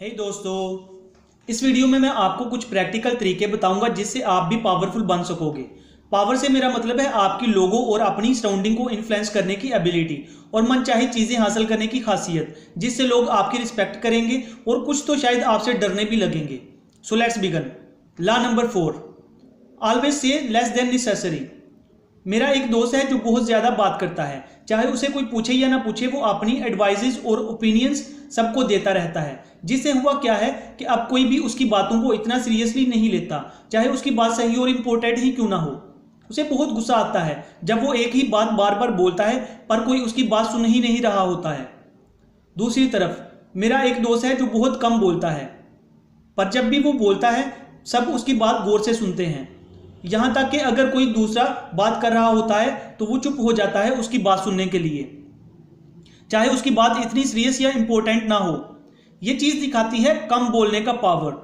दोस्तों, इस वीडियो में मैं आपको कुछ प्रैक्टिकल तरीके बताऊंगा जिससे आप भी पावरफुल बन सकोगे। पावर से मेरा मतलब है आपकी लोगों और अपनी सराउंडिंग को इन्फ्लुएंस करने की एबिलिटी और मनचाही चीजें हासिल करने की खासियत, जिससे लोग आपकी रिस्पेक्ट करेंगे और कुछ तो शायद आपसे डरने भी लगेंगे। So let's begin. Law number 4, always say less than necessary. मेरा एक दोस्त है जो बहुत ज़्यादा बात करता है, चाहे उसे कोई पूछे या ना पूछे, वो अपनी एडवाइजेस और ओपिनियंस सबको देता रहता है। जिससे हुआ क्या है कि अब कोई भी उसकी बातों को इतना सीरियसली नहीं लेता, चाहे उसकी बात सही और इम्पोर्टेंट ही क्यों ना हो। उसे बहुत गुस्सा आता है जब वो एक ही बात बार बार बोलता है पर कोई उसकी बात सुन ही नहीं रहा होता है। दूसरी तरफ मेरा एक दोस्त है जो बहुत कम बोलता है, पर जब भी वो बोलता है सब उसकी बात गौर से सुनते हैं। यहाँ तक कि अगर कोई दूसरा बात कर रहा होता है तो वो चुप हो जाता है उसकी बात सुनने के लिए, चाहे उसकी बात इतनी सीरियस या इंपॉर्टेंट ना हो। ये चीज़ दिखाती है कम बोलने का पावर।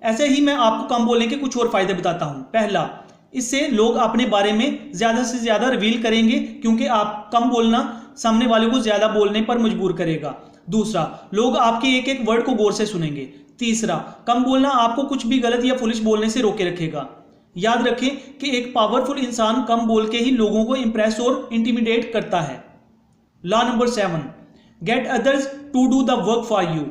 ऐसे ही मैं आपको कम बोलने के कुछ और फायदे बताता हूँ। पहला, इससे लोग अपने बारे में ज़्यादा से ज़्यादा रिवील करेंगे, क्योंकि आप कम बोलना सामने वाले को ज़्यादा बोलने पर मजबूर करेगा। दूसरा, लोग आपके एक एक वर्ड को गौर से सुनेंगे। तीसरा, कम बोलना आपको कुछ भी गलत या फुलिश बोलने से रोके रखेगा। याद रखें कि एक पावरफुल इंसान कम बोल के ही लोगों को इंप्रेस और इंटिमिडेट करता है। Law number 7, get others to do the work for you.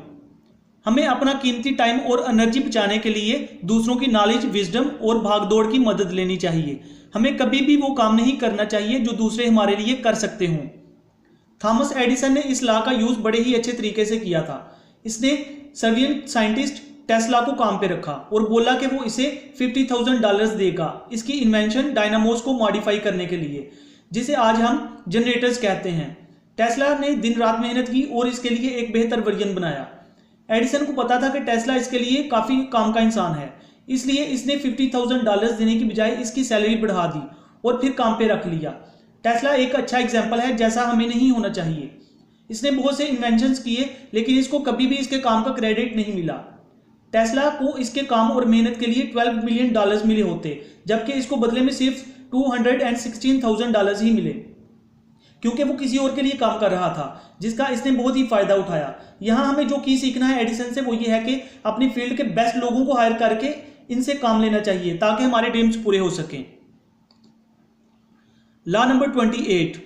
हमें अपना कीमती टाइम और एनर्जी बचाने के लिए दूसरों की नॉलेज, विजडम और भागदौड़ की मदद लेनी चाहिए। हमें कभी भी वो काम नहीं करना चाहिए जो दूसरे हमारे लिए कर सकते हों। थॉमस एडिसन ने इस लॉ का यूज बड़े ही अच्छे तरीके से किया था। इसने सर्वियन साइंटिस्ट टेस्ला को काम पे रखा और बोला कि वो इसे $50,000 देगा इसकी इन्वेंशन डायनामोस को मॉडिफाई करने के लिए, जिसे आज हम जनरेटर्स कहते हैं। टेस्ला ने दिन रात मेहनत की और इसके लिए एक बेहतर वर्जन बनाया। एडिसन को पता था कि टेस्ला इसके लिए काफ़ी काम का इंसान है, इसलिए इसने $50,000 देने की बजाय इसकी सैलरी बढ़ा दी और फिर काम पे रख लिया। टेस्ला एक अच्छा एग्जाम्पल है जैसा हमें नहीं होना चाहिए। इसने बहुत से इन्वेंशंस किए, लेकिन इसको कभी भी इसके काम का क्रेडिट नहीं मिला। टेस्ला को इसके काम और मेहनत के लिए $12 मिलियन मिले होते, जबकि इसको बदले में सिर्फ $216,000 ही मिले, क्योंकि वो किसी और के लिए काम कर रहा था जिसका इसने बहुत ही फायदा उठाया। यहाँ हमें जो की सीखना है एडिसन से, वो ये है कि अपनी फील्ड के बेस्ट लोगों को हायर करके इनसे काम लेना चाहिए ताकि हमारे ड्रीम्स पूरे हो सकें। Law number 28,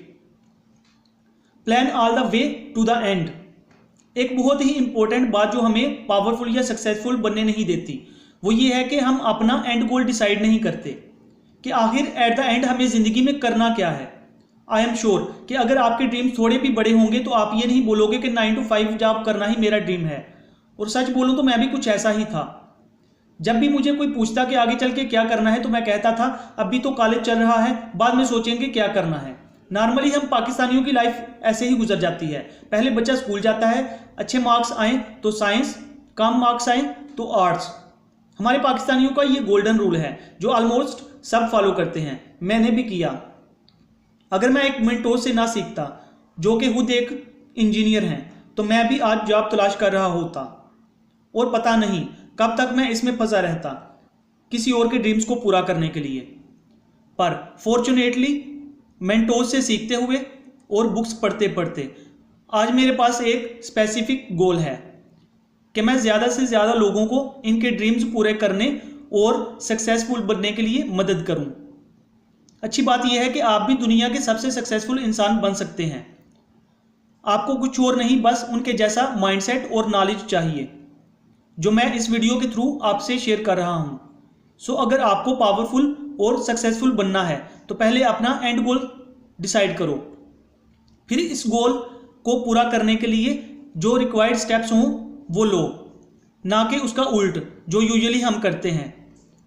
plan all the way to the end. एक बहुत ही इंपॉर्टेंट बात जो हमें पावरफुल या सक्सेसफुल बनने नहीं देती, वो ये है कि हम अपना एंड गोल डिसाइड नहीं करते कि आखिर एट द एंड हमें ज़िंदगी में करना क्या है। आई एम श्योर कि अगर आपके ड्रीम्स थोड़े भी बड़े होंगे तो आप ये नहीं बोलोगे कि 9 to 5 जॉब करना ही मेरा ड्रीम है। और सच बोलूँ तो मैं भी कुछ ऐसा ही था। जब भी मुझे कोई पूछता कि आगे चल के क्या करना है तो मैं कहता था अभी तो कॉलेज चल रहा है, बाद में सोचेंगे क्या करना है। नॉर्मली हम पाकिस्तानियों की लाइफ ऐसे ही गुजर जाती है। पहले बच्चा स्कूल जाता है, अच्छे मार्क्स आए तो साइंस, कम मार्क्स आए तो आर्ट्स। हमारे पाकिस्तानियों का ये गोल्डन रूल है जो ऑलमोस्ट सब फॉलो करते हैं। मैंने भी किया। अगर मैं एक मेंटोर से ना सीखता जो कि खुद एक इंजीनियर हैं, तो मैं भी आज जॉब तलाश कर रहा होता और पता नहीं कब तक मैं इसमें फंसा रहता किसी और के ड्रीम्स को पूरा करने के लिए। पर फॉर्चुनेटली मेंटोर से सीखते हुए और बुक्स पढ़ते पढ़ते आज मेरे पास एक स्पेसिफिक गोल है कि मैं ज़्यादा से ज़्यादा लोगों को इनके ड्रीम्स पूरे करने और सक्सेसफुल बनने के लिए मदद करूं। अच्छी बात यह है कि आप भी दुनिया के सबसे सक्सेसफुल इंसान बन सकते हैं। आपको कुछ और नहीं, बस उनके जैसा माइंडसेट और नॉलेज चाहिए जो मैं इस वीडियो के थ्रू आपसे शेयर कर रहा हूं। सो अगर आपको पावरफुल और सक्सेसफुल बनना है तो पहले अपना एंड गोल डिसाइड करो, फिर इस गोल को पूरा करने के लिए जो रिक्वायर्ड स्टेप्स हों वो लो, ना कि उसका उल्ट जो यूजुअली हम करते हैं।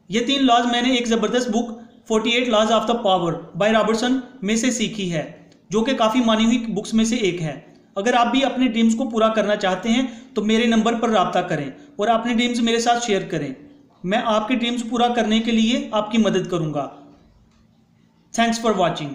ये 3 लॉज मैंने एक ज़बरदस्त book 48 laws of the power by Robertson में से सीखी है, जो कि काफ़ी मानी हुई बुक्स में से एक है। अगर आप भी अपने ड्रीम्स को पूरा करना चाहते हैं तो मेरे नंबर पर रब्ता करें और अपने ड्रीम्स मेरे साथ शेयर करें। मैं आपके ड्रीम्स पूरा करने के लिए आपकी मदद करूंगा। Thanks for watching.